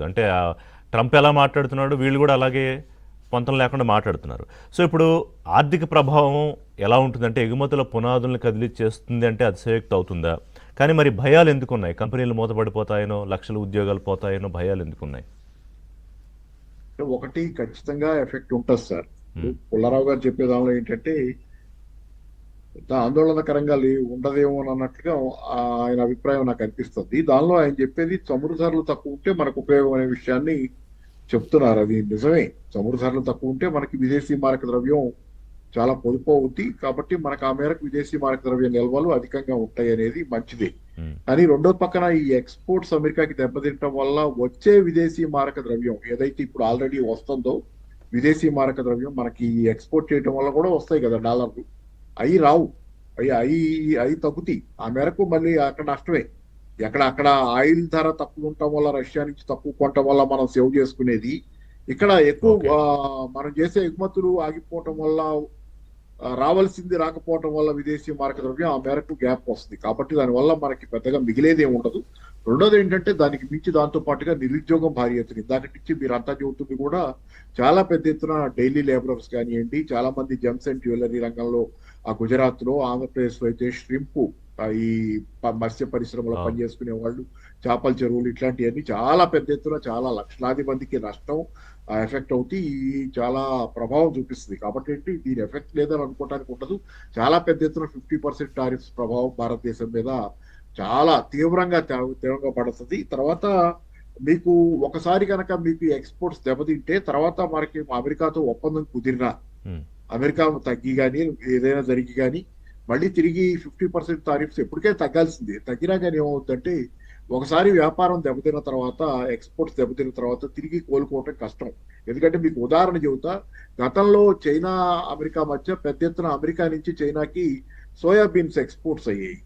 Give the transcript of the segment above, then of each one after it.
అంటే ట్రంప్ ఎలా మాట్లాడుతున్నాడు వీళ్ళు కూడా అలాగే పొంతం లేకుండా మాట్లాడుతున్నారు. సో ఇప్పుడు ఆర్థిక ప్రభావం ఎలా ఉంటుందంటే ఎగుమతుల పునాదులను కదిలిచ్చేస్తుంది అంటే అతిశయోక్తి అవుతుందా? కానీ మరి భయాలు ఎందుకున్నాయి? కంపెనీలు మూతపడిపోతాయనో, లక్షల ఉద్యోగాలు పోతాయనో భయాలు ఎందుకున్నాయి? ఒకటి ఖచ్చితంగా ఎఫెక్ట్ ఉంటుంది సార్. పుల్లారావు గారు చెప్పే దానిలో ఏంటంటే ఇంత ఆందోళనకరంగా ఉండదేమో అన్నట్లుగా ఆయన అభిప్రాయం నాకు అనిపిస్తుంది. దానిలో ఆయన చెప్పేది చమురు ధరలు తక్కువ ఉంటే మనకు ఉపయోగం అనే విషయాన్ని చెప్తున్నారు. అది నిజమే. చమురు ధరలు తక్కువ ఉంటే మనకి విదేశీ మారక ద్రవ్యం చాలా పొదుపు అవుద్ది. కాబట్టి మనకు ఆ మేరకు విదేశీ మారక ద్రవ్య నిల్వలు అధికంగా ఉంటాయి అనేది మంచిదే. కానీ రెండో పక్కన ఈ ఎక్స్పోర్ట్స్ అమెరికాకి దెబ్బతింటడం వల్ల వచ్చే విదేశీ మారక ద్రవ్యం ఏదైతే ఇప్పుడు ఆల్రెడీ వస్తుందో విదేశీ మారక ద్రవ్యం మనకి ఎక్స్పోర్ట్ చేయడం వల్ల కూడా వస్తాయి కదా డాలర్లు, అవి రావు. అవి తగ్గుతాయి. ఆ మేరకు మళ్ళీ అక్కడ నష్టమే. అక్కడ ఆయిల్ ధర తక్కువ ఉండటం వల్ల, రష్యా నుంచి తక్కువ కొనటం వల్ల మనం సేవ్ చేసుకునేది, ఇక్కడ ఎక్కువ మనం చేసే ఎగుమతులు ఆగిపోవటం వల్ల రావాల్సింది రాకపోవటం వల్ల విదేశీ మారక ద్రవ్యం ఆ మేరకు గ్యాప్ వస్తుంది. కాబట్టి దానివల్ల మనకి పెద్దగా మిగిలేదే ఉండదు. రెండోది ఏంటంటే దానికి మించి దాంతో పాటుగా నిరుద్యోగం భారీ ఎత్తున దాని నుంచి మీరు అంతా చెబుతుంది కూడా చాలా పెద్ద ఎత్తున డైలీ లేబరర్స్ కానివ్వండి, చాలా మంది జెమ్స్ అండ్ జ్యువెలరీ రంగంలో ఆ గుజరాత్ లో, ఆంధ్రప్రదేశ్ లో అయితే ష్రింపు ఈ మత్స్య పరిశ్రమలో పనిచేసుకునే వాళ్ళు, చేపల చెరువులు ఇట్లాంటివన్నీ చాలా పెద్ద ఎత్తున చాలా లక్షలాది మందికి నష్టం ఎఫెక్ట్ అవుతాయి. చాలా ప్రభావం చూపిస్తుంది. కాబట్టి ఏంటి దీని ఎఫెక్ట్ లేదని అనుకోవడానికి ఉండదు. చాలా పెద్ద ఎత్తున 50% టారిఫ్స్ ప్రభావం భారతదేశం మీద చాలా తీవ్రంగా పడుతుంది. తర్వాత మీకు ఒకసారి కనుక మీకు ఎక్స్పోర్ట్స్ దెబ్బతింటే తర్వాత మనకి అమెరికాతో ఒప్పందం కుదిరినా, అమెరికా తగ్గి కానీ ఏదైనా జరిగి కానీ మళ్ళీ తిరిగి 50% టారిఫ్స్ ఎప్పటికైనా తగ్గాల్సిందే. తగ్గినా కానీ ఏమవుతుందంటే ఒకసారి వ్యాపారం దెబ్బతిన్న తర్వాత, ఎక్స్పోర్ట్స్ దెబ్బతిన్న తర్వాత తిరిగి కోలుకోవటం కష్టం. ఎందుకంటే మీకు ఉదాహరణ చెబుతా, గతంలో చైనా అమెరికా మధ్య పెద్ద ఎత్తున అమెరికా నుంచి చైనాకి సోయాబీన్స్ ఎక్స్పోర్ట్స్ అయ్యాయి.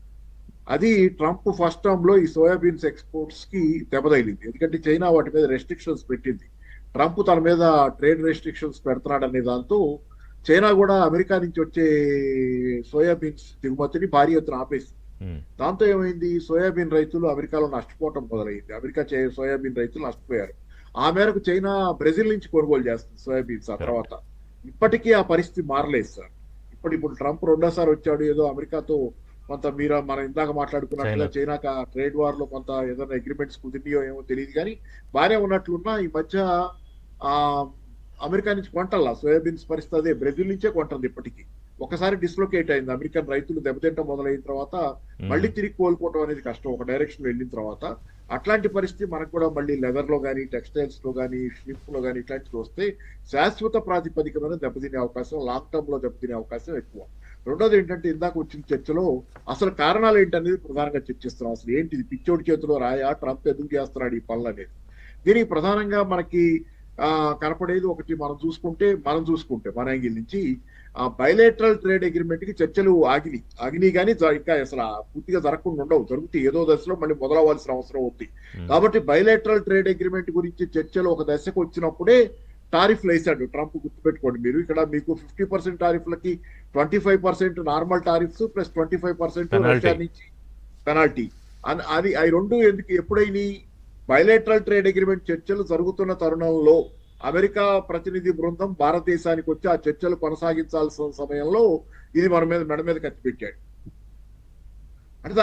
అది ట్రంప్ ఫస్ట్ టర్మ్ లో ఈ సోయాబీన్స్ ఎక్స్పోర్ట్స్ కి దెబ్బతగిలింది. ఎందుకంటే చైనా వాటి మీద రెస్ట్రిక్షన్స్ పెట్టింది. ట్రంప్ తన మీద ట్రేడ్ రెస్ట్రిక్షన్స్ పెడుతున్నాడనే దాంతో చైనా కూడా అమెరికా నుంచి వచ్చే సోయాబీన్స్ దిగుమతిని భారీ ఎత్తున ఆపేసింది. దాంతో ఏమైంది, సోయాబీన్ రైతులు అమెరికాలో నష్టపోవటం మొదలైంది. సోయాబీన్ రైతులు నష్టపోయారు. ఆ మేరకు చైనా బ్రెజిల్ నుంచి కొనుగోలు చేస్తుంది సోయాబీన్స్. ఆ తర్వాత ఇప్పటికీ ఆ పరిస్థితి మారలేదు సార్. ఇప్పుడు ట్రంప్ రెండోసారి వచ్చాడు, ఏదో అమెరికాతో కొంత మనం ఇందాక మాట్లాడుకున్నట్టుగా చైనాకి ట్రేడ్ వార్ లో కొంత ఏదైనా అగ్రిమెంట్స్ కుదిరినాయో ఏమో తెలియదు, కానీ బాగానే ఉన్నట్లున్నా ఈ మధ్య ఆ అమెరికా నుంచి కొంటల్లా సోయాబీన్స్ పరిస్థితి అదే, బ్రెజిల్ నుంచే కొంటుంది. ఇప్పటికీ ఒకసారి డిస్లొకేట్ అయింది. అమెరికన్ రైతులు దెబ్బతింటం మొదలైన తర్వాత మళ్ళీ తిరిగి కోలుకోవటం అనేది కష్టం ఒక డైరెక్షన్ వెళ్ళిన తర్వాత. అట్లాంటి పరిస్థితి మనకు కూడా మళ్ళీ లెదర్ లో కానీ, టెక్స్టైల్స్ లో కానీ, షిప్ లో కానీ ఇట్లాంటివి వస్తే శాశ్వత ప్రాతిపదిక మీద దెబ్బతినే అవకాశం, లాంగ్ టర్మ్ లో దెబ్బతినే అవకాశం ఎక్కువ. రెండోది ఏంటంటే ఇందాక వచ్చిన చర్చలో అసలు కారణాలు ఏంటనేది ప్రధానంగా చర్చిస్తున్నాం. అసలు ఏంటిది పిచ్చోడి చేతిలో రాయా, ట్రంప్ ఎందుకు చేస్తున్నాడు ఈ పనులు అనేది. దీనికి ప్రధానంగా మనకి కనపడేది ఒకటి, మనం చూసుకుంటే మన యాంగిల్ నుంచి బైలేటరల్ ట్రేడ్ అగ్రిమెంట్ కి చర్చలు ఆగినాయి కానీ ఇంకా అసలు పూర్తిగా జరగకుండా ఉండవు. జరుగుతాయి ఏదో దశలో మళ్ళీ మొదలవ్వాల్సిన అవసరం ఉంది. కాబట్టి బైలేటరల్ ట్రేడ్ అగ్రిమెంట్ గురించి చర్చలు ఒక దశకు వచ్చినప్పుడే టారిఫ్లు వేశాడు ట్రంప్. గుర్తుపెట్టుకోండి మీరు, ఇక్కడ మీకు 50% టారిఫ్లకి 25% నార్మల్ టారిఫ్స్ ప్లస్ 25% రష్యా నుంచి పెనాల్టీ. అది రెండు ఎప్పుడైనా బైలేటరల్ ట్రేడ్ అగ్రిమెంట్ చర్చలు జరుగుతున్న తరుణంలో అమెరికా ప్రతినిధి బృందం భారతదేశానికి వచ్చి ఆ చర్చలు కొనసాగించాల్సిన సమయంలో ఇది మెడ మీద కత్తి పెట్టాడు. అంటే